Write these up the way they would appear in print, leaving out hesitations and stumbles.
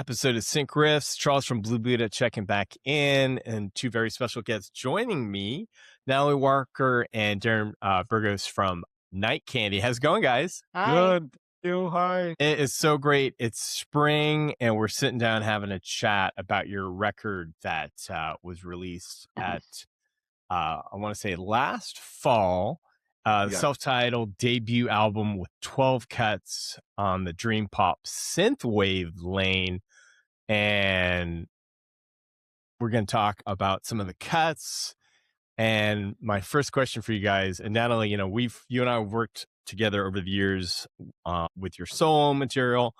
episode of SyncRiffs. Charles from Blue Buddha checking back in, and two very special guests joining me, Natalie Walker and Darren Burgos from Night Candy. How's it going, guys? Hi. Good. You, hi. It is so great. It's spring, and we're sitting down having a chat about your record that was released at, I want to say last fall. Self-titled debut album with 12 cuts on the dream pop synthwave lane. And we're going to talk about some of the cuts. And my first question for you guys, and Natalie, you and I have worked together over the years with your solo material.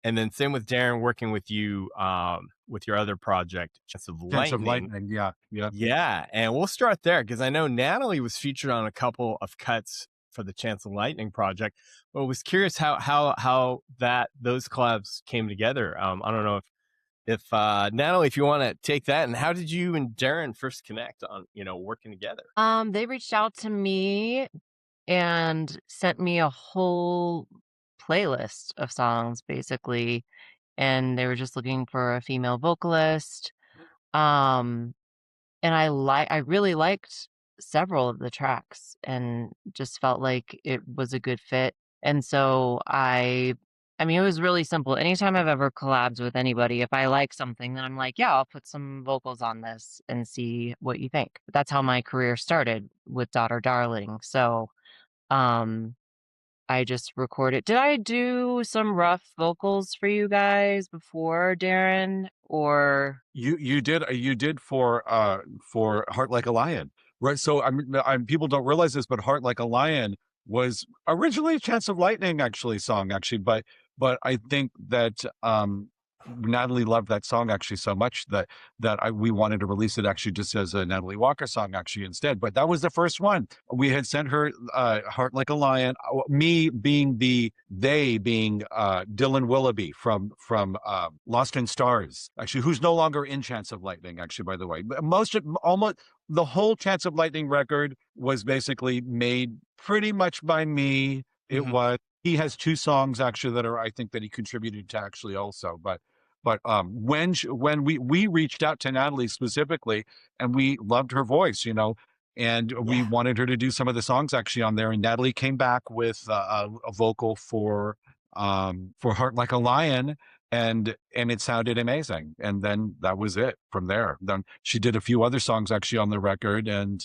And then same with Darren, working with you with your other project, Chance of Lightning. Yeah. And we'll start there because I know Natalie was featured on a couple of cuts for the Chance of Lightning project. But I was curious how those collabs came together. I don't know if Natalie, if you want to take that, and how did you and Darren first connect on working together? They reached out to me and sent me a whole playlist of songs, basically, and they were just looking for a female vocalist. And I really liked several of the tracks and just felt like it was a good fit. And so I mean, it was really simple. Anytime I've ever collabed with anybody, if I like something, then I'm like, yeah, I'll put some vocals on this and see what you think. But that's how my career started with Daughter Darling. So I just recorded. Did I do some rough vocals for you guys before, Darren? Or You did for Heart Like a Lion, right? So people don't realize this, but Heart Like a Lion was originally a Chance of Lightning song, but I think that Natalie loved that song so much that we wanted to release it just as a Natalie Walker song instead. But that was the first one. We had sent her Heart Like a Lion, me being they being Dylan Willoughby from Lost in Stars, who's no longer in Chance of Lightning, by the way. Almost the whole Chance of Lightning record was basically made pretty much by me. It was. He has two songs that are, I think, that he contributed to also. But when we reached out to Natalie specifically, and we loved her voice, and we wanted her to do some of the songs on there, and Natalie came back with a vocal for Heart Like a Lion, and it sounded amazing. And then that was it from there. Then she did a few other songs on the record, and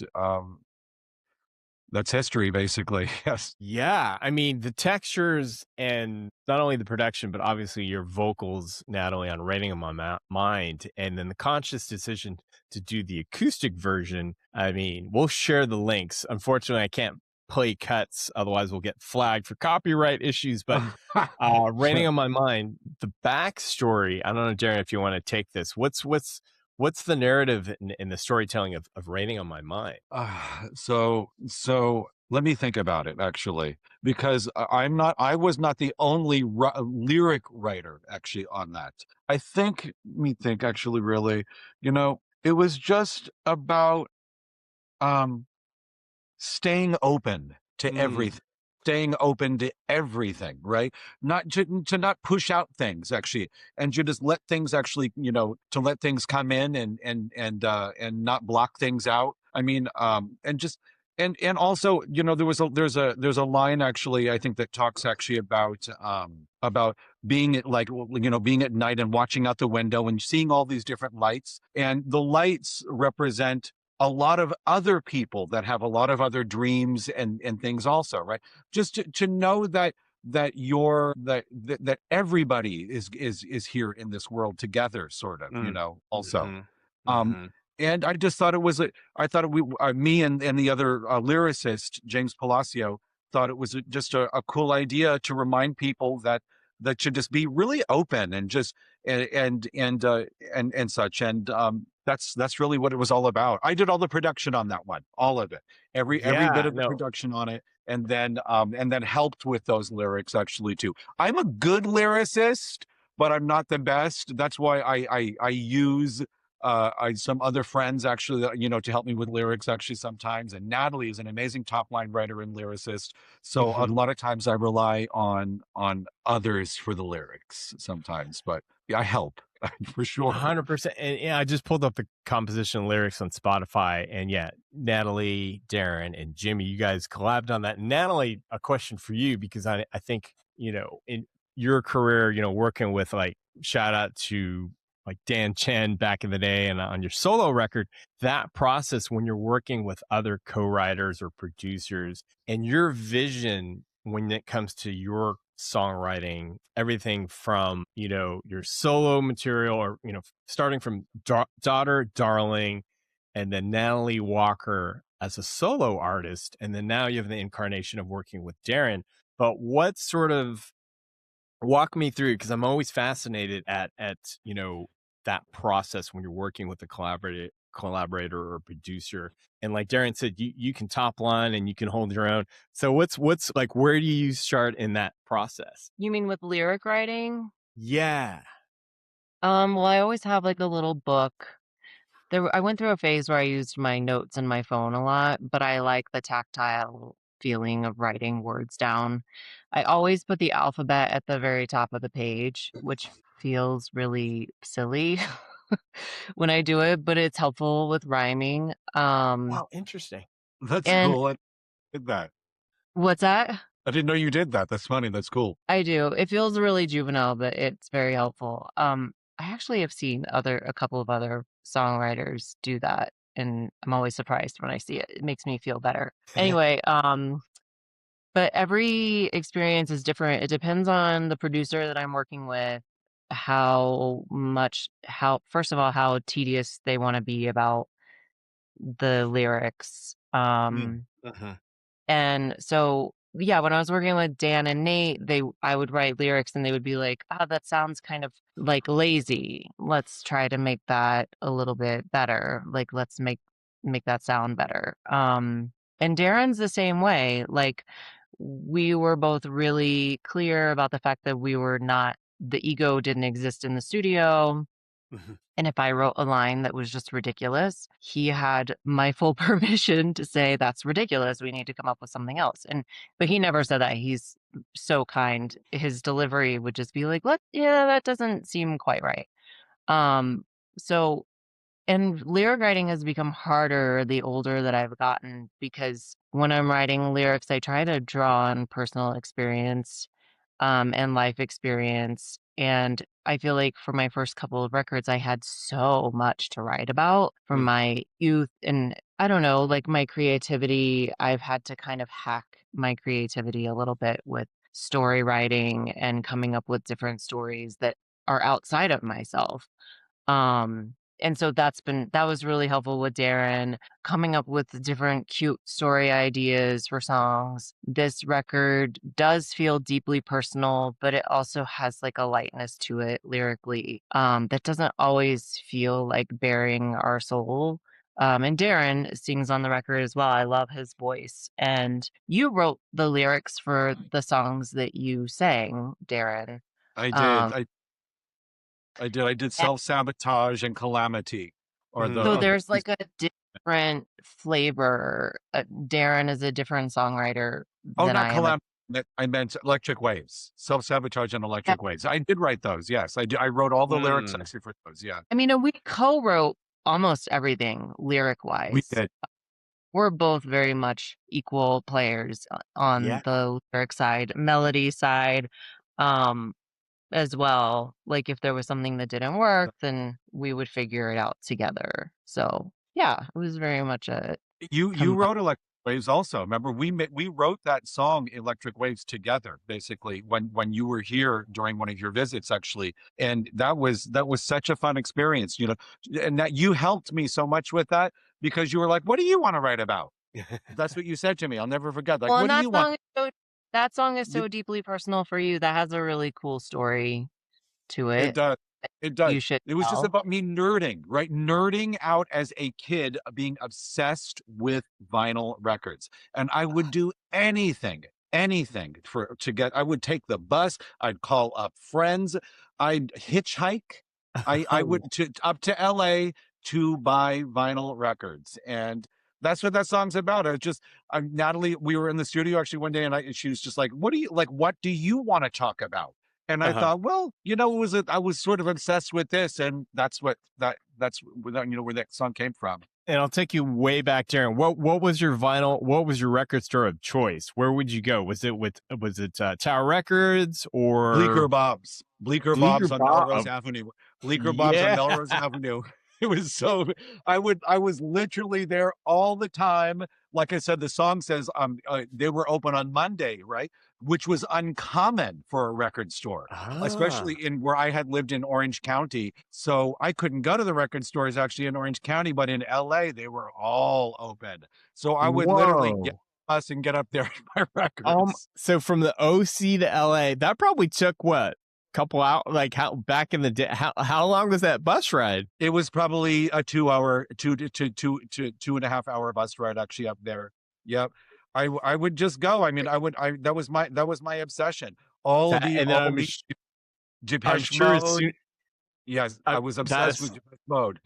that's history, basically. Yes. Yeah. I mean, the textures and not only the production, but obviously your vocals, Natalie, on Writing on My Mind, and then the conscious decision to do the acoustic version. I mean, we'll share the links. Unfortunately, I can't play cuts. Otherwise, we'll get flagged for copyright issues. But Writing on My Mind, the backstory, I don't know, Darren, if you want to take this. What's the narrative in the storytelling of Writing on My Mind? So let me think about it, because I was not the only lyric writer on that. Really, it was just about staying open to everything. Staying open to everything, right? Not to not push out things and to just let things to let things come in and not block things out. I mean, and also, there's a line I think that talks about being being at night and watching out the window and seeing all these different lights, and the lights represent a lot of other people that have a lot of other dreams and things also, right? Just to know that everybody is here in this world together, sort of, also. And I just thought me and the other lyricist, James Palacio, thought it was just a cool idea to remind people that should just be really open and just and such. And that's really what it was all about. I did all the production on that one, all of it, every bit of the production on it, and then helped with those lyrics too. I'm a good lyricist, but I'm not the best. That's why I use some other friends to help me with lyrics sometimes. And Natalie is an amazing top line writer and lyricist. So a lot of times I rely on others for the lyrics sometimes, but I help for sure. 100%. And yeah, I just pulled up the composition lyrics on Spotify, and yeah, Natalie, Darren, and Jimmy, you guys collabed on that. Natalie, a question for you, because I think, in your career, working with, like, shout out to like Dan Chen back in the day, and on your solo record, that process when you're working with other co-writers or producers, and your vision when it comes to your songwriting, everything from, your solo material, or, starting from Daughter, Darling, and then Natalie Walker as a solo artist. And then now you have the incarnation of working with Darren. But what sort of, walk me through, because I'm always fascinated at that process when you're working with a collaborator or producer. And like Darren said, you can top line and you can hold your own. So what's like, where do you start in that process? You mean with lyric writing? Yeah. Well, I always have like a little book. I went through a phase where I used my notes and my phone a lot, but I like the tactile feeling of writing words down. I always put the alphabet at the very top of the page, which feels really silly when I do it, but it's helpful with rhyming. Wow, interesting. That's And cool. I did that. what's that? I didn't know you did that. That's funny. That's cool. I do. It feels really juvenile, but it's very helpful. I actually have seen a couple of other songwriters do that, and I'm always surprised when I see it. It makes me feel better. Anyway, but every experience is different. It depends on the producer that I'm working with, first of all, how tedious they want to be about the lyrics. Uh-huh. And so, yeah, when I was working with Dan and Nate, I would write lyrics and they would be like, "Oh, that sounds kind of like lazy. Let's try to make that a little bit better. Like, let's make that sound better." And Darren's the same way. Like, we were both really clear about the fact that the ego didn't exist in the studio. Mhm. And if I wrote a line that was just ridiculous, he had my full permission to say, "That's ridiculous. We need to come up with something else." But he never said that. He's so kind. His delivery would just be like, yeah, that doesn't seem quite right. Um, so, and lyric writing has become harder the older that I've gotten, because when I'm writing lyrics, I try to draw on personal experience, and life experience. And I feel like for my first couple of records, I had so much to write about from Mm. my youth. And I don't know, like my creativity, I've had to kind of hack my creativity a little bit with story writing and coming up with different stories that are outside of myself. And so that was really helpful with Darren, coming up with different cute story ideas for songs. This record does feel deeply personal, but it also has like a lightness to it lyrically, that doesn't always feel like bearing our soul. And Darren sings on the record as well. I love his voice. And you wrote the lyrics for the songs that you sang, Darren. I did. Um, I did self-sabotage and calamity, or the So Mm. there's like a different flavor. Darren is a different songwriter oh, than not I am. calamity. I meant electric waves, self-sabotage and Yeah, electric waves. I did write those. Yes, I did. I wrote all the lyrics Mm. actually for those. Yeah, I mean, we co-wrote almost everything lyric we wise. did. We're both very much equal players on Yeah. the lyric side, melody side, um, as well. Like if there was something that didn't work, then we would figure it out together. So yeah, it was very much a You combined. wrote Electric Waves also. Remember, we wrote that song Electric Waves together, basically, when you were here during one of your visits, actually. And that was such a fun experience, and that you helped me so much with that, because you were like, "What do you want to write about?" That's what you said to me. I'll never forget. Like, Well, "What and do you want?" that song is You, so deeply personal for you. That has a really cool story to it it. does. It does. You should It was just tell. about me nerding, right? Nerding out as a kid, being obsessed with vinyl records. And I would do anything I would take the bus, I'd call up friends, I'd hitchhike. I Oh, would up to LA to buy vinyl records. And that's what that song's about. Natalie, we were in the studio actually one day, and she was just like, what do you want to talk about? And I thought, well, it was I was sort of obsessed with this, and that's where that song came from. And I'll take you way back, Darren. What was your vinyl? What was your record store of choice? Where would you go? Was it Tower Records Bleecker or Bob's? Bleecker Bleecker Bob's on Melrose Bob? Avenue. Bleecker Bob's on Yeah. Melrose Avenue. It was so I was literally there all the time. Like I said, the song says they were open on Monday, right? Which was uncommon for a record store, especially in where I had lived in Orange County. So I couldn't go to the record stores actually in Orange County, but in LA they were all open. So I would literally get Whoa. us and get up there in my records. So from the OC to LA, that probably took what? Couple out, like how back in the day, how long was that bus ride? It was probably a 2 hour, 2.5 hour bus ride actually up there. Yep. I would just go. I mean, that was my obsession. All the I'm Depeche sure Mode. Yes, I was obsessed with Depeche Mode.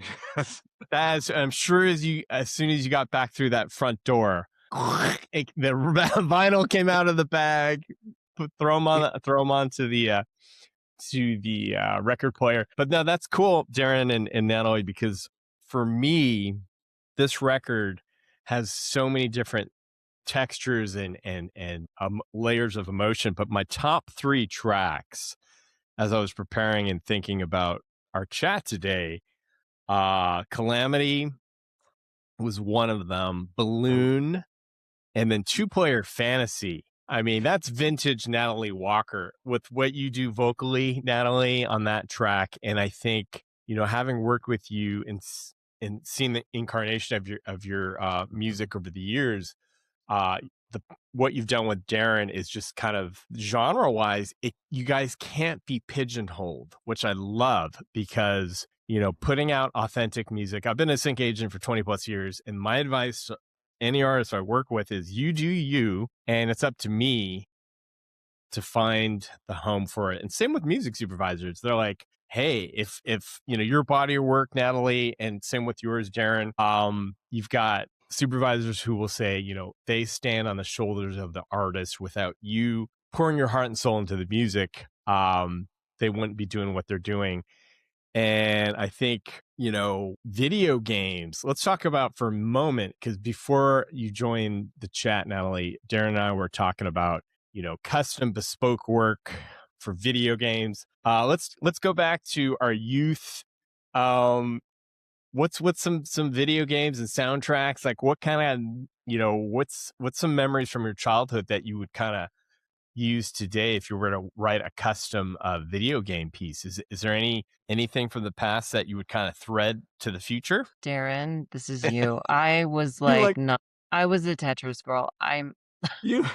I'm sure as soon as you got back through that front door, the vinyl came out of the bag, throw them on to the record player. But no, that's cool, Darren and Natalie, because for me, this record has so many different textures and layers of emotion. But my top 3 tracks, as I was preparing and thinking about our chat today, Calamity was one of them, Balloon, and then 2-Player Fantasy. I mean, that's vintage Natalie Walker with what you do vocally, Natalie, on that track. And I think, having worked with you and seen the incarnation of your music over the years, what you've done with Darren is just kind of genre-wise, you guys can't be pigeonholed, which I love because, putting out authentic music. I've been a sync agent for 20 plus years, and my advice to any artist I work with is you do you, and it's up to me to find the home for it. And same with music supervisors. They're like, hey, if your body of work, Natalie, and same with yours, Darren, you've got supervisors who will say, they stand on the shoulders of the artist. Without you pouring your heart and soul into the music, they wouldn't be doing what they're doing. And I think, video games, let's talk about for a moment, because before you joined the chat, Natalie, Darren and I were talking about, custom bespoke work for video games. Let's go back to our youth. What's some video games and soundtracks? Like what kind of, what's some memories from your childhood that you would kind of use today if you were to write a custom video game piece? Is there anything from the past that you would kind of thread to the future? Darren, this is you. I was like, no, I was a Tetris girl. You.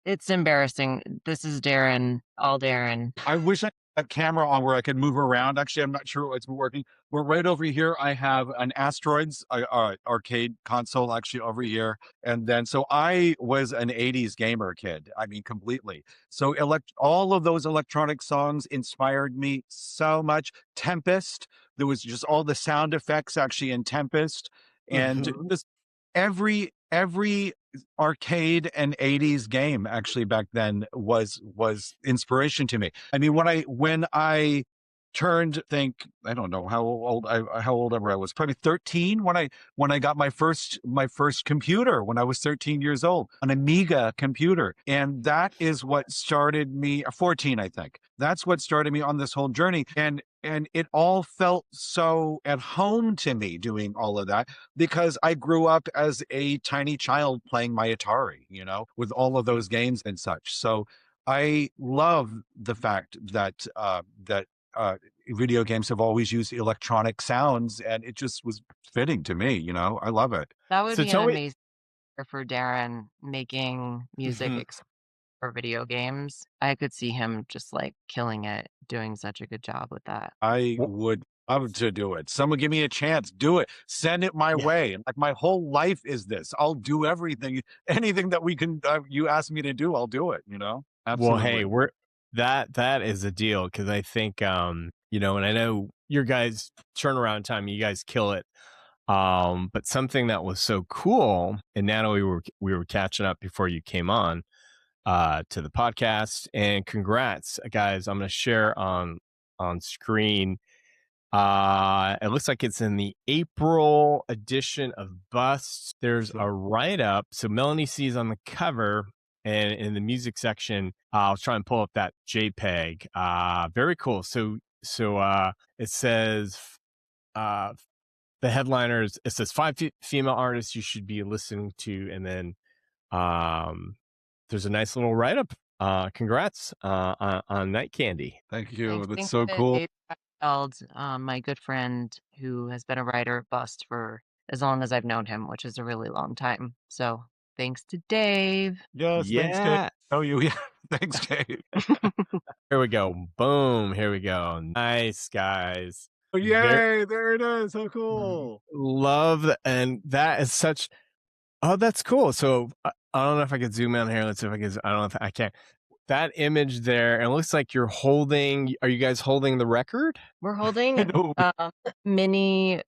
It's embarrassing. This is Darren, all Darren. I wish I had a camera on where I could move around. Actually, I'm not sure it's working. We're right over here. I have an Asteroids arcade console actually over here. And then, so I was an 80s gamer kid. I mean, completely. So all of those electronic songs inspired me so much. Tempest, there was just all the sound effects actually in Tempest. And just every arcade and 80s game actually back then was inspiration to me. I mean, when I turned, I don't know how old ever I was, probably 13 when I got my first computer when I was 13 years old, an Amiga computer. And that is what started me, 14, I think. That's what started me on this whole journey. And it all felt so at home to me doing all of that because I grew up as a tiny child playing my Atari, with all of those games and such. So I love the fact that video games have always used electronic sounds, and it just was fitting to me. I love it. That would be an amazing for Darren making music for video games. I could see him just like killing it, doing such a good job with that. I would love to do it. Someone give me a chance. Do it. Send it my way. Like my whole life is this. I'll do everything, anything that we can. You ask me to do, I'll do it. Absolutely. Well, hey, that is a deal because I think and I know your guys' turnaround time, you guys kill it. But something that was so cool, and Natalie, we were catching up before you came on. to the podcast. And congrats, guys. I'm going to share on screen. It looks like it's in the April edition of Bust. There's a write-up. So Melanie sees on the cover and in the music section, I'll try and pull up that JPEG. Very cool. So it says the headliners, it says 5 female artists you should be listening to, and then there's a nice little write-up. Congrats on Night Candy. Thank you. I That's think so that cool. Dave Held, my good friend who has been a writer at Bust for as long as I've known him, which is a really long time. So thanks to Dave. Yes, thanks, Dave. Yeah. Oh, yeah. Thanks, Dave. Here we go. Boom. Here we go. Nice, guys. Oh, yay! There it is. So cool. Love, and that is such. Oh, that's cool. So I don't know if I could zoom in here. Let's see if I can. I don't know if I can. That image there, it looks like you're holding. Are you guys holding the record? We're holding mini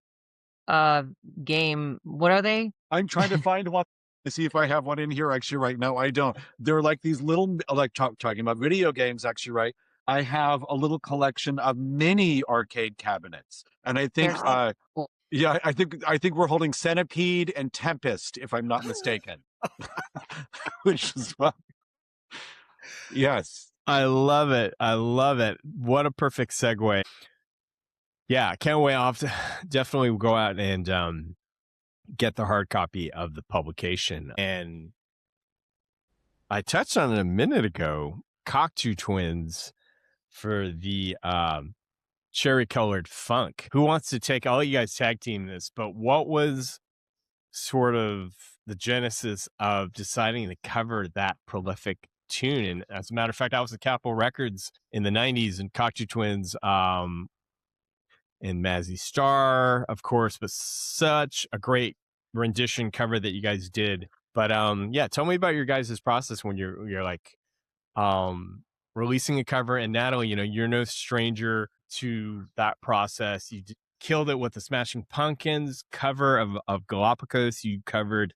game. What are they? I'm trying to find one to see if I have one in here. Actually, right now I don't. They're like these little, like talking about video games. Actually, right. I have a little collection of mini arcade cabinets, and I think, Cool. yeah, I think we're holding Centipede and Tempest, if I'm not mistaken. Which is fun. Yes. I love it. I love it. What a perfect segue. Yeah, can't wait. I'll have to definitely go out and get the hard copy of the publication. And I touched on it a minute ago, Cocteau Twins for the Cherry Colored Funk. Who wants to take, all you guys tag team this, but what was sort of the genesis of deciding to cover that prolific tune? And as a matter of fact, I was at Capitol Records in the 90s, and Cocteau Twins and Mazzy Star, of course, but such a great rendition cover that you guys did. But yeah, tell me about your guys' process when you're like releasing a cover. And Natalie, you're no stranger to that process. You killed it with the Smashing Pumpkins cover of Galapagos. You covered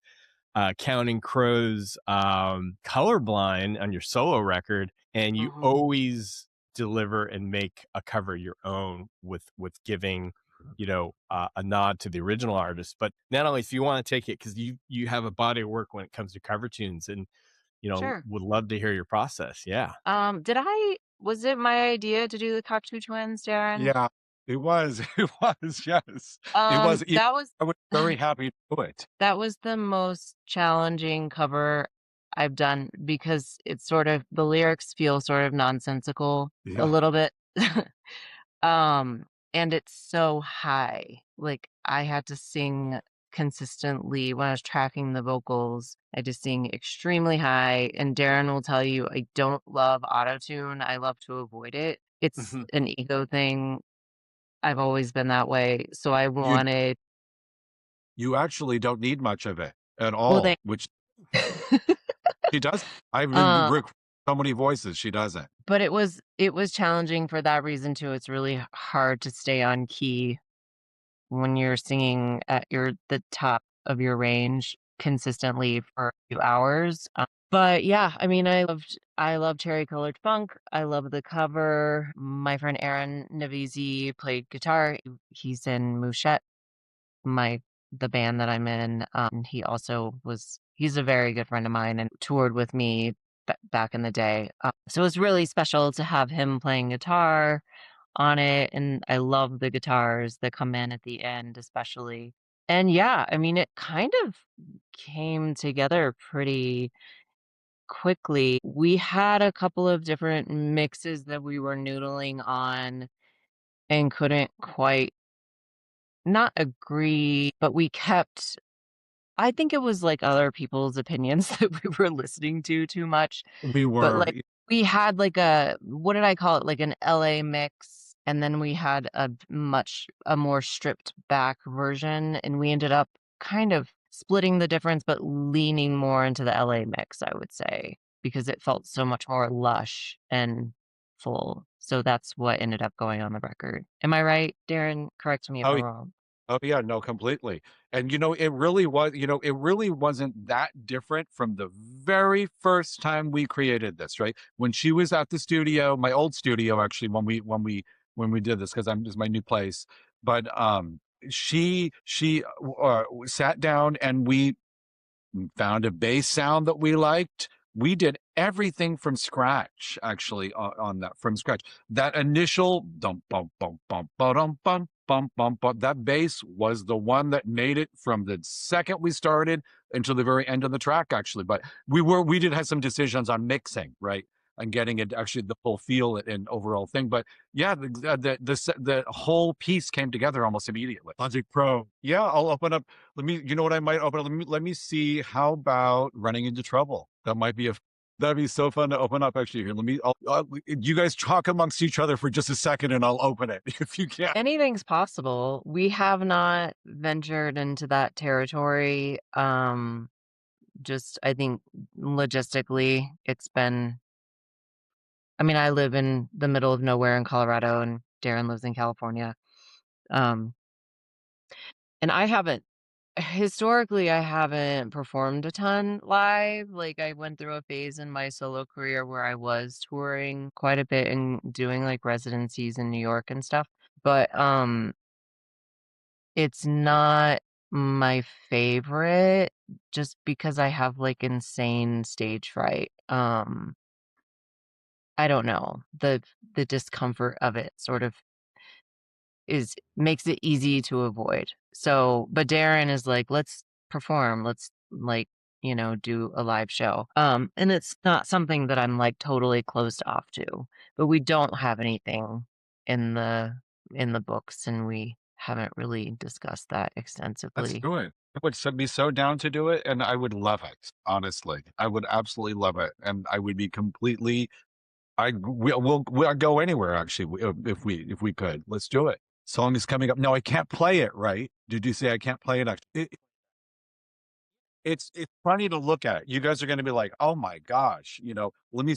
Counting Crows Colorblind on your solo record, and you always deliver and make a cover your own with giving a nod to the original artist. But Natalie, if you want to take it, because you have a body of work when it comes to cover tunes, and Sure. would love to hear your process. Yeah. Was it my idea to do the Cocteau Twins, Darren? Yeah, it was. It was. Yes, it was. That was. I was very happy to do it. That was the most challenging cover I've done because it's sort of, the lyrics feel sort of nonsensical a little bit. And it's so high. Like, I had to sing consistently when I was tracking the vocals. I had to sing extremely high. And Darren will tell you, I don't love autotune. I love to avoid it. It's an ego thing. I've always been that way. So I wanted. You actually don't need much of it at all, which she does. I've recorded so many voices. She doesn't. But it was challenging for that reason too. It's really hard to stay on key when you're singing at the top of your range consistently for a few hours. But yeah, I mean, I love Cherry Colored Funk. I love the cover. My friend Aaron Navizi played guitar. He's in Mouchette, the band that I'm in. He's a very good friend of mine and toured with me back in the day. So it was really special to have him playing guitar on it. And I love the guitars that come in at the end, especially. And yeah, I mean, it kind of came together pretty quickly. We had a couple of different mixes that we were noodling on and couldn't quite not agree, but we kept, I think it was like other people's opinions that we were listening to too much. We were. But like we had like what did I call it? Like an LA mix. And then we had a more stripped back version. And we ended up kind of splitting the difference, but leaning more into the LA mix, I would say, because it felt so much more lush and full. So that's what ended up going on the record. Am I right, Darren? Correct me if I'm wrong. Oh yeah, no, completely. And it really wasn't that different from the very first time we created this, right? When she was at the studio, my old studio, actually, when we did this, because this is my new place. But she sat down and we found a bass sound that we liked. We did everything from scratch, actually, on that, from scratch. That initial dum bum bum bum bum bum bum bum bum, that bass was the one that made it from the second we started until the very end of the track, actually. But we did have some decisions on mixing, right? And getting it actually the full feel and overall thing. But yeah, the whole piece came together almost immediately. Logic Pro. Yeah, I'll open up. You know what I might open up? Let me see. How about Running Into Trouble? That'd be so fun to open up, actually. Here, you guys talk amongst each other for just a second and I'll open it if you can. Anything's possible. We have not ventured into that territory. Just, I think logistically, it's been, I mean, I live in the middle of nowhere in Colorado and Darren lives in California. And historically, I haven't performed a ton live. Like, I went through a phase in my solo career where I was touring quite a bit and doing like residencies in New York and stuff. But it's not my favorite just because I have like insane stage fright. I don't know. The discomfort of it sort of makes it easy to avoid. So, but Darren is like, let's perform. Let's like, do a live show. And it's not something that I'm like totally closed off to, but we don't have anything in the books and we haven't really discussed that Let's extensively. do it. I would be so down to do it, and I would love it. Honestly, I would absolutely love it, and I would be completely. We'll go anywhere, actually, if we could. Let's do it. Song is coming up. No, I can't play it. Right? Did you say I can't play it? It's funny to look at. You guys are going to be like, oh my gosh, let me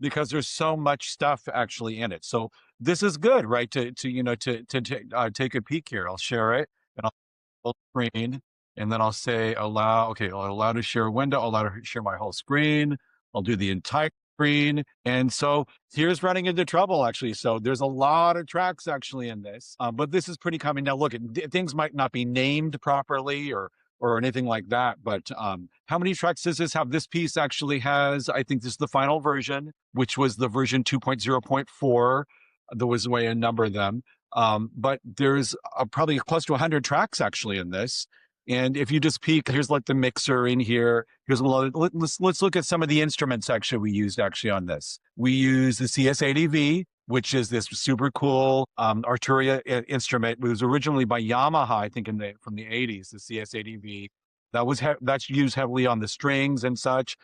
because there's so much stuff actually in it. So this is good, right? To take a peek here. I'll share it and I'll full screen, and then I'll say allow. Okay, I'll allow to share a window. I'll allow to share my whole screen. I'll do the entire screen. And so here's Running Into Trouble, actually. So there's a lot of tracks actually in this, but this is pretty common. Now, look, things might not be named properly or anything like that. But how many tracks does this have? This piece actually has, I think this is the final version, which was the version 2.0.4. There was a way to number them. But there's probably close to 100 tracks actually in this. And if you just peek, here's like the mixer in here. Here's let's look at some of the instruments actually we used actually on this. We use the CS80V, which is this super cool Arturia instrument. It was originally by Yamaha, I think, from the 80s, the CS80V. That's used heavily on the strings and such.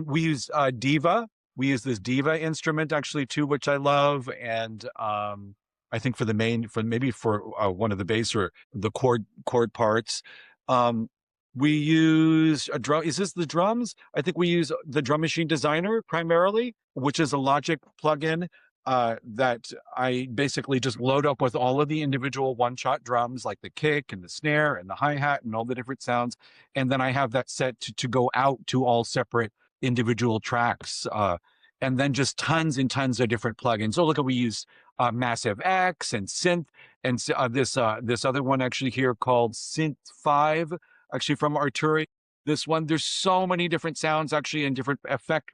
We use Diva. We use this Diva instrument actually too, which I love. And I think for one of the bass or the chord parts. We use a drum. Is this the drums? I think we use the Drum Machine Designer primarily, which is a Logic plugin that I basically just load up with all of the individual one-shot drums, like the kick and the snare and the hi-hat and all the different sounds. And then I have that set to go out to all separate individual tracks. And then just tons and tons of different plugins. Oh, look, we use Massive X and Synth, and this other one actually here called Synth 5, actually from Arturia. This one, there's so many different sounds actually and different effect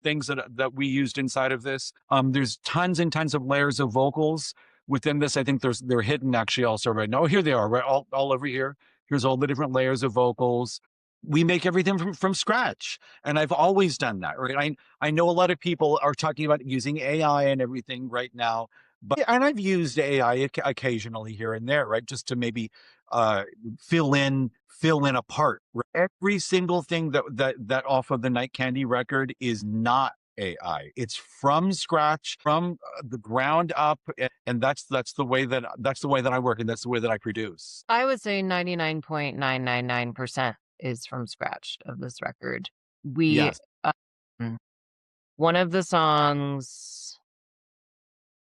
things that we used inside of this. There's tons and tons of layers of vocals within this. I think they're hidden actually also right now. Oh, here they are, right, all over here. Here's all the different layers of vocals. We make everything from scratch, and I've always done that, right? I know a lot of people are talking about using AI and everything right now, and I've used AI occasionally here and there, right, just to maybe fill in a part. Every single thing that off of the Night Candy record is not AI. It's from scratch, from the ground up, and that's the way that I work, and that's the way that I produce. I would say 99.999% is from scratch of this record. Yes. One of the songs,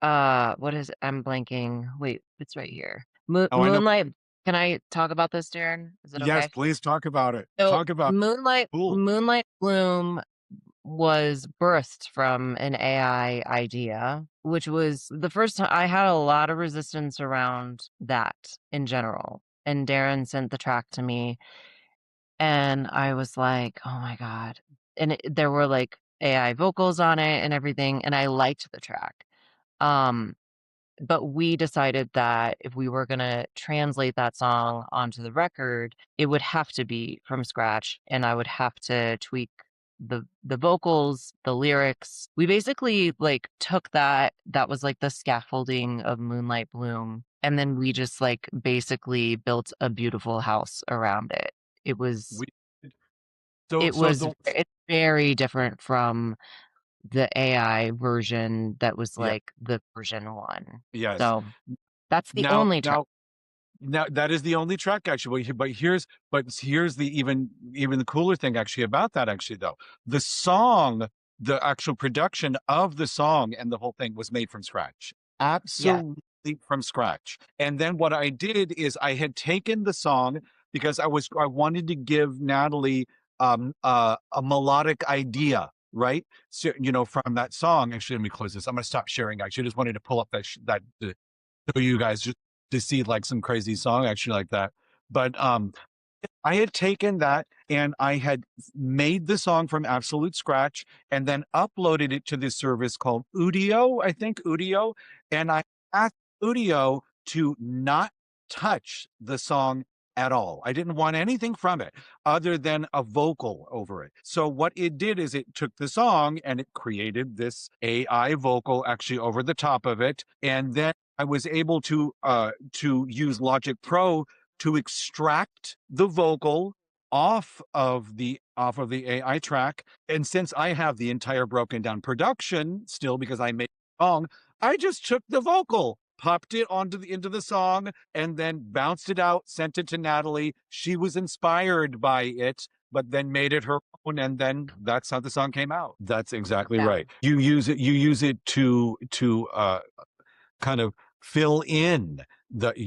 what is it? I'm blanking. Wait, it's right here. Oh, I know. Moonlight Can I talk about this, Darren? Is it Yes, okay? please talk about it. So Talk about Moonlight cool. Moonlight Bloom was birthed from an AI idea, which was the first time I had a lot of resistance around that in general. And Darren sent the track to me, and I was like, "Oh my God." And there were like AI vocals on it and everything, and I liked the track. Um, but we decided that if we were gonna translate that song onto the record, it would have to be from scratch, and I would have to tweak the vocals, the lyrics. We basically, like, took that was, like, the scaffolding of Moonlight Bloom, and then we just, like, basically built a beautiful house around it. It was We so the it's very different from the AI version that was, yeah, like, the version 1. yes. So that's the Now only track. now Now that is the only track actually, but here's the even the cooler thing actually about that actually though. The song, the actual production of the song and the whole thing was made from scratch. Yeah, Absolutely from scratch. And then what I did is I had taken the song because I wanted to give Natalie a melodic idea, right? So, from that song. Actually, let me close this. I'm gonna stop sharing. Actually, I just wanted to pull up that show you guys just to see like some crazy song actually like that. But I had taken that and I had made the song from absolute scratch and then uploaded it to this service called Udio, I think Udio, and I asked Udio to not touch the song at all. I didn't want anything from it other than a vocal over it. So what it did is it took the song and it created this AI vocal actually over the top of it, and then I was able to use Logic Pro to extract the vocal off of the AI track. And since I have the entire broken down production still because I made the song, I just took the vocal, popped it into the song, and then bounced it out, sent it to Natalie. She was inspired by it, but then made it her own, and then that's how the song came out. That's exactly yeah. right. You use it to kind of fill in what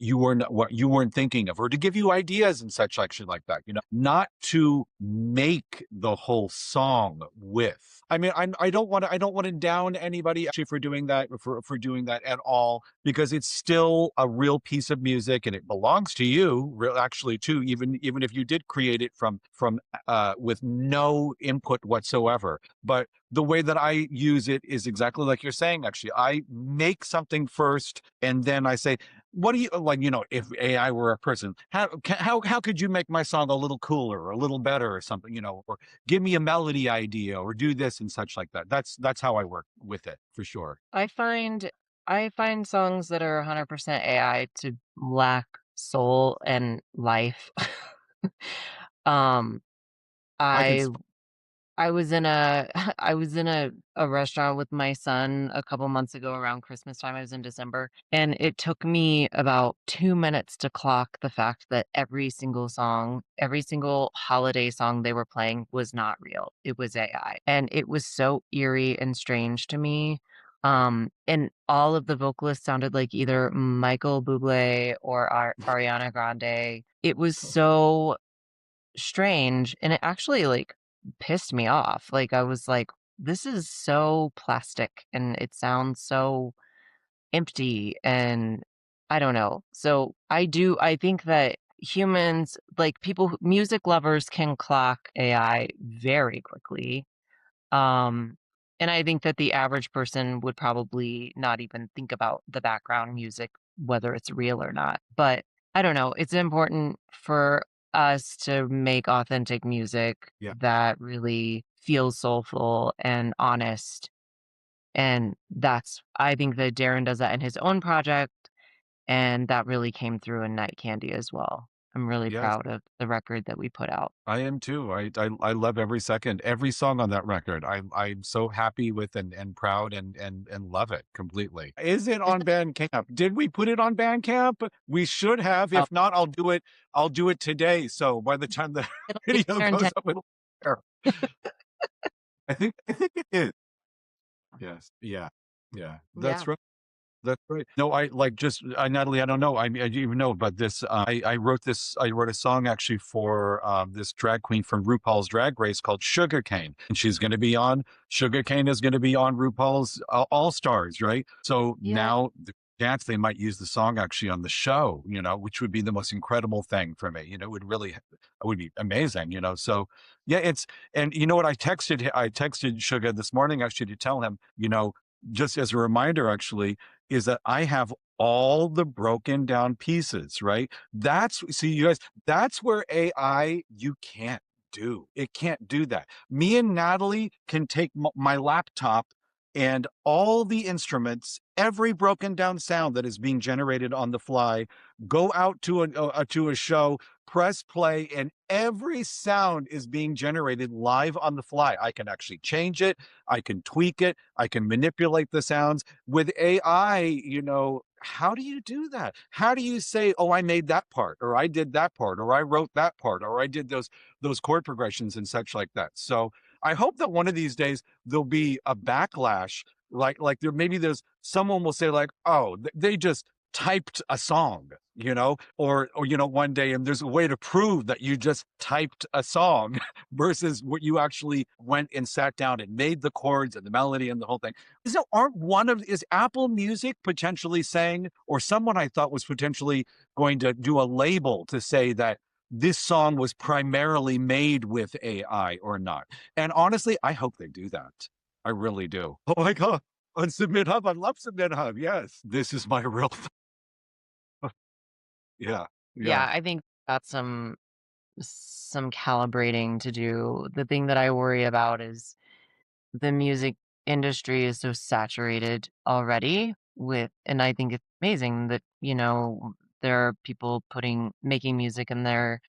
you weren't thinking of, or to give you ideas and such action like that, not to make the whole song with. I mean, I don't want to down anybody actually for doing that, for doing that at all, because it's still a real piece of music and it belongs to you real actually too, even if you did create it from with no input whatsoever. But the way that I use it is exactly like you're saying. Actually, I make something first, and then I say, "What do you like?" If AI were a person, how could you make my song a little cooler, or a little better, or something? Or give me a melody idea, or do this and such like that. That's how I work with it for sure. I find I find songs that are 100% AI to lack soul and life. Um, I can. I I was in a I was in a restaurant with my son a couple months ago around Christmas time. I was in December, and it took me about 2 minutes to clock the fact that every single song, every single holiday song they were playing was not real. It was AI. And it was so eerie and strange to me. And all of the vocalists sounded like either Michael Bublé or Ariana Grande. It was so strange, and it actually, like, pissed me off. Like, I was like, "This is so plastic, and it sounds so empty," and I don't know. So, I think that humans, like, music lovers can clock AI very quickly. Um, and I think that the average person would probably not even think about the background music, whether it's real or not. But I don't know. It's important for us to make authentic music Yeah. that really feels soulful and honest. And I think that Darren does that in his own project. And that really came through in Night Candy as well. I'm really Yes. proud of the record that we put out. I am too. I love every second, every song on that record. I'm so happy with and proud and love it completely. Is it on Bandcamp? Did we put it on Bandcamp? We should have. Oh, If not, I'll do it. I'll do it today. So by the time the it'll be video there in goes 10. up, it'll be there. I think it is. Yes. Yeah. Yeah. Yeah. That's right. That's right. No, I like just Natalie. I don't know. I didn't even know about this. I wrote this. I wrote a song actually for this drag queen from RuPaul's Drag Race called Sugarcane, and she's going to be on. Sugarcane is going to be on RuPaul's All Stars, right? So Yeah. now the dance they might use the song actually on the show, which would be the most incredible thing for me. It would be amazing. So yeah, and you know what? I texted Sugar this morning actually to tell him, just as a reminder, actually is that I have all the broken down pieces, right? See, you guys, that's where AI, you can't do. It can't do that. Me and Natalie can take my laptop and all the instruments, every broken down sound that is being generated on the fly, go out to a show, press play, and every sound is being generated live on the fly. I can actually change it. I can tweak it. I can manipulate the sounds. With AI, how do you do that? How do you say, oh, I made that part, or I did that part, or I wrote that part, or I did those chord progressions and such like that? So I hope that one of these days there'll be a backlash, like there's someone will say like, oh, they just typed a song, or one day, and there's a way to prove that you just typed a song versus what you actually went and sat down and made the chords and the melody and the whole thing. So is Apple Music potentially saying, or someone I thought was potentially going to do a label to say that this song was primarily made with AI or not? And honestly, I hope they do that. I really do. Oh my God. On Submit Hub. I love Submit Hub. Yes. This is my real. Yeah. Yeah, Yeah. I think that's some calibrating to do. The thing that I worry about is the music industry is so saturated already and I think it's amazing that, there are people making music in their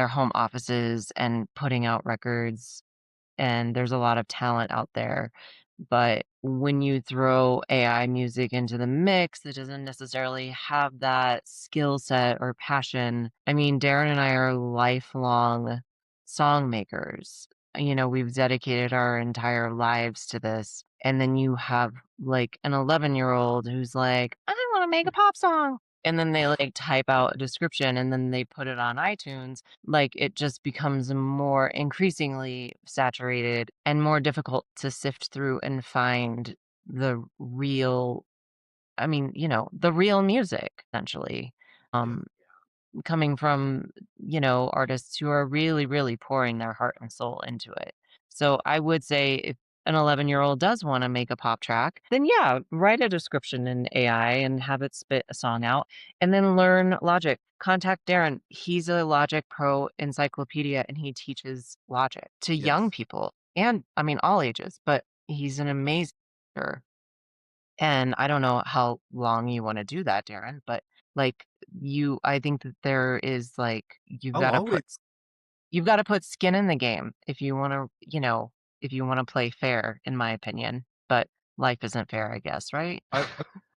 home offices and putting out records, and there's a lot of talent out there. But when you throw AI music into the mix, it doesn't necessarily have that skill set or passion. I mean, Darren and I are lifelong song makers. We've dedicated our entire lives to this. And then you have like an 11-year-old who's like, I want to make a pop song. And then they like type out a description and then they put it on iTunes. Like it just becomes more increasingly saturated and more difficult to sift through and find the real, the real music, essentially. Yeah. Coming from, artists who are really, really pouring their heart and soul into it. So I would say if an 11-year-old does want to make a pop track, then yeah, write a description in AI and have it spit a song out and then learn Logic. Contact Darren. He's a Logic Pro encyclopedia and he teaches Logic to young Yes. people and all ages, but he's an amazing teacher. And I don't know how long you wanna do that, Darren, but, like, I think that there is, like, Oh, always. you've gotta put skin in the game if you wanna play fair, in my opinion, but life isn't fair, I guess, right? I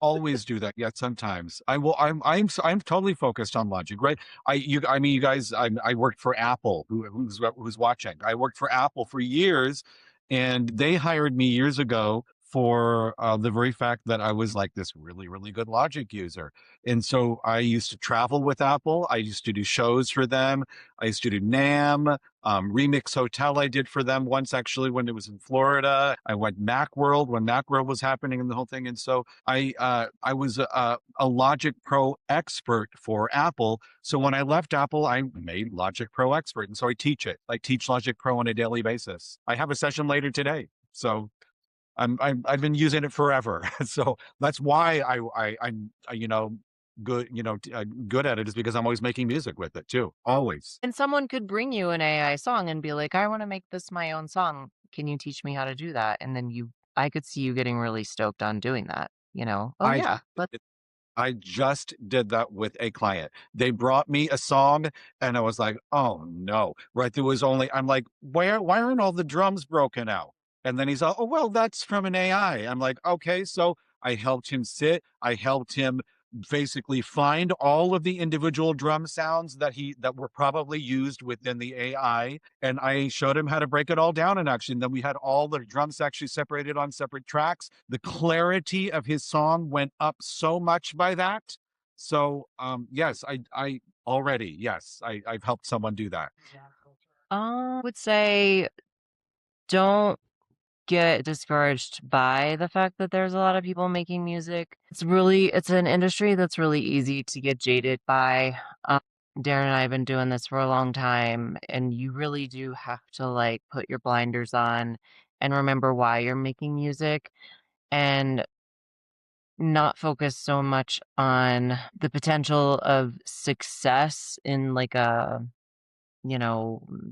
always do that. Yeah, sometimes I will. I'm totally focused on Logic, right? You guys. I worked for Apple. Who's watching? I worked for Apple for years, and they hired me years ago for the very fact that I was like this really, really good Logic user. And so I used to travel with Apple. I used to do shows for them. I used to do NAM. Remix Hotel I did for them once actually when it was in Florida. I went Macworld when Macworld was happening and the whole thing. And so I was a Logic Pro expert for Apple. So when I left Apple, I made Logic Pro expert. And so I teach it. I teach Logic Pro on a daily basis. I have a session later today. So I've been using it forever. So that's why I'm good, good at it, is because I'm always making music with it too. Always. And someone could bring you an AI song and be like, "I wanna make this my own song. Can you teach me how to do that?" And then I could see you getting really stoked on doing that, you know? "Oh, I yeah, let's." I just did that with a client. They brought me a song and I was like, oh no, right? I'm like, why aren't all the drums broken out? And then he's like, oh, well, that's from an AI. I'm like, okay. So I helped him sit. I helped him basically find all of the individual drum sounds that were probably used within the AI, and I showed him how to break it all down. And actually, and then we had all the drums actually separated on separate tracks. The clarity of his song went up so much by that. So yes, I already, yes, I've helped someone do that. I would say don't get discouraged by the fact that there's a lot of people making music. It's an industry that's really easy to get jaded by. Um, Darren and I have been doing this for a long time, and you really do have to like put your blinders on and remember why you're making music and not focus so much on the potential of success in like a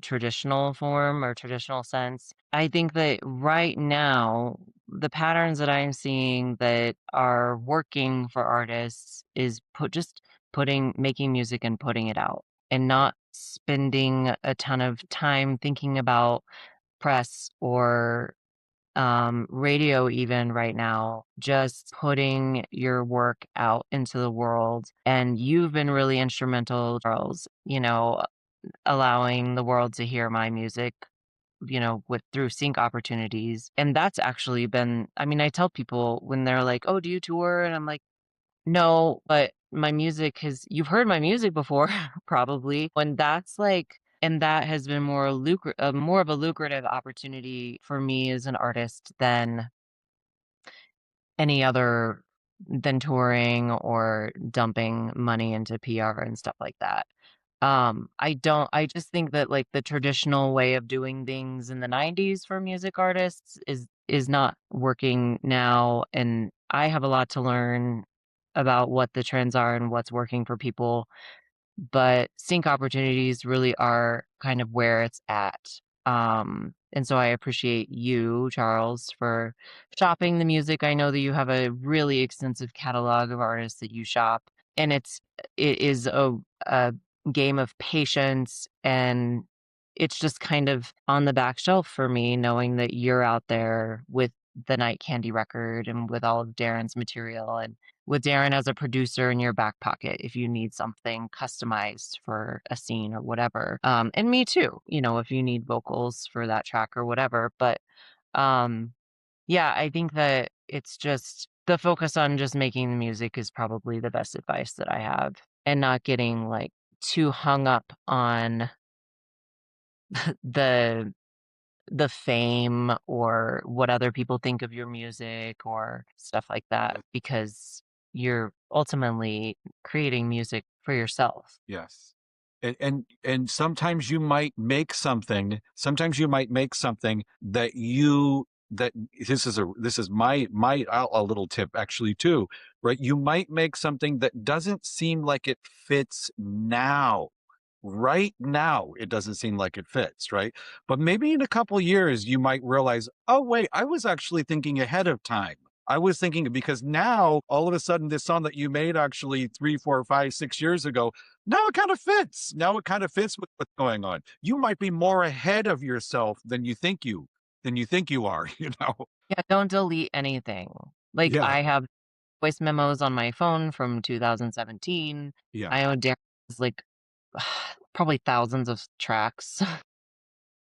traditional form or traditional sense. I think that right now, the patterns that I'm seeing that are working for artists is making music and putting it out and not spending a ton of time thinking about press or radio even right now, just putting your work out into the world. And you've been really instrumental, Charles, allowing the world to hear my music, with through sync opportunities. And that's actually been, I mean, I tell people when they're like, "Oh, do you tour?" And I'm like, "No, but my music you've heard my music before, probably." And that has been more of a lucrative opportunity for me as an artist than any other than touring or dumping money into PR and stuff like that. I just think that like the traditional way of doing things in the 90s for music artists is not working now, and I have a lot to learn about what the trends are and what's working for people, but sync opportunities really are kind of where it's at. And so I appreciate you, Charles, for shopping the music. I know that you have a really extensive catalog of artists that you shop, and it is a game of patience, and it's just kind of on the back shelf for me, knowing that you're out there with the Night Candy record and with all of Darren's material and with Darren as a producer in your back pocket if you need something customized for a scene or whatever. And me too, if you need vocals for that track or whatever. But um, yeah, I think that it's just the focus on just making the music is probably the best advice that I have, and not getting like too hung up on the the fame or what other people think of your music or stuff like that, because you're ultimately creating music for yourself. Yes. And sometimes you might make something, that this is my a little tip actually too, right? You might make something that doesn't seem like it fits now. Right now, it doesn't seem like it fits, right? But maybe in a couple years, you might realize, oh, wait, I was actually thinking ahead of time. I was thinking because now all of a sudden this song that you made actually 3, 4, 5, 6 years ago, now it kind of fits. Now it kind of fits with what's going on. You might be more ahead of yourself than you think you are, you know? Yeah, don't delete anything. Like Yeah. I have voice memos on my phone from 2017. Yeah. I know Darren's like probably thousands of tracks,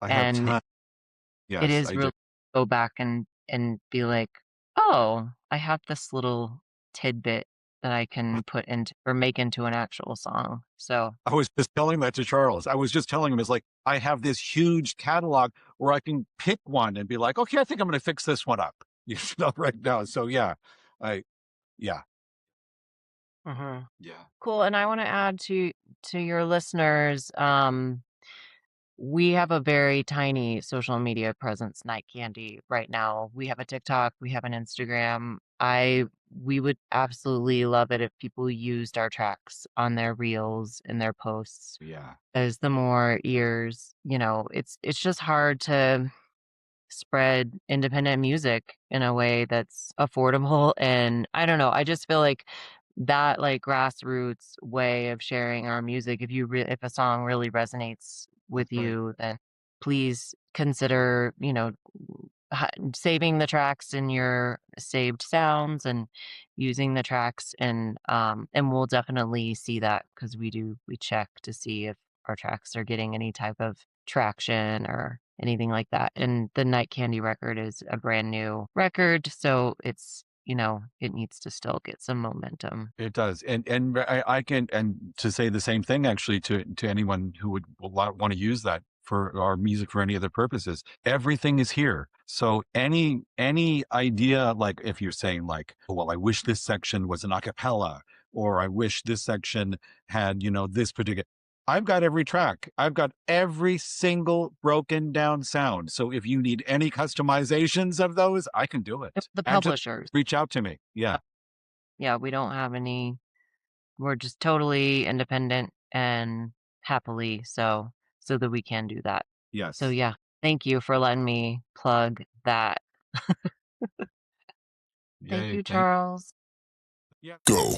I have and time. it Yes, is I do. really go back and be like, "Oh, I have this little tidbit that I can put into or make into an actual song." So, I was just telling that to Charles. I was just telling him, it's like, I have this huge catalog where I can pick one and be like, okay, I think I'm going to fix this one up, right now. So yeah, I, yeah, mhm. yeah, Cool, and I wanna add to your listeners, we have a very tiny social media presence, Night Candy, right now. We have a TikTok, we have an Instagram. We would absolutely love it if people used our tracks on their reels and their posts, yeah, as the more ears, it's just hard to spread independent music in a way that's affordable, and I don't know, I just feel like that, like, grassroots way of sharing our music, if a song really resonates that's with right. you, then please consider, saving the tracks in your saved sounds and using the tracks, and we'll definitely see that because we check to see if our tracks are getting any type of traction or anything like that. And the Night Candy record is a brand new record, so it's, it needs to still get some momentum. It does. And I can, and to say the same thing actually to anyone who would want to use that for our music for any other purposes. Everything is here. So any idea, like if you're saying like, oh, well, I wish this section was an a cappella, or I wish this section had, this particular, I've got every track. I've got every single broken down sound. So if you need any customizations of those, I can do it. The And just publishers. reach out to me. Yeah. Yeah, we don't have any, we're just totally independent and happily so that we can do that. Yes. So yeah, thank you for letting me plug that. Thank you, Charles. Yeah. Go.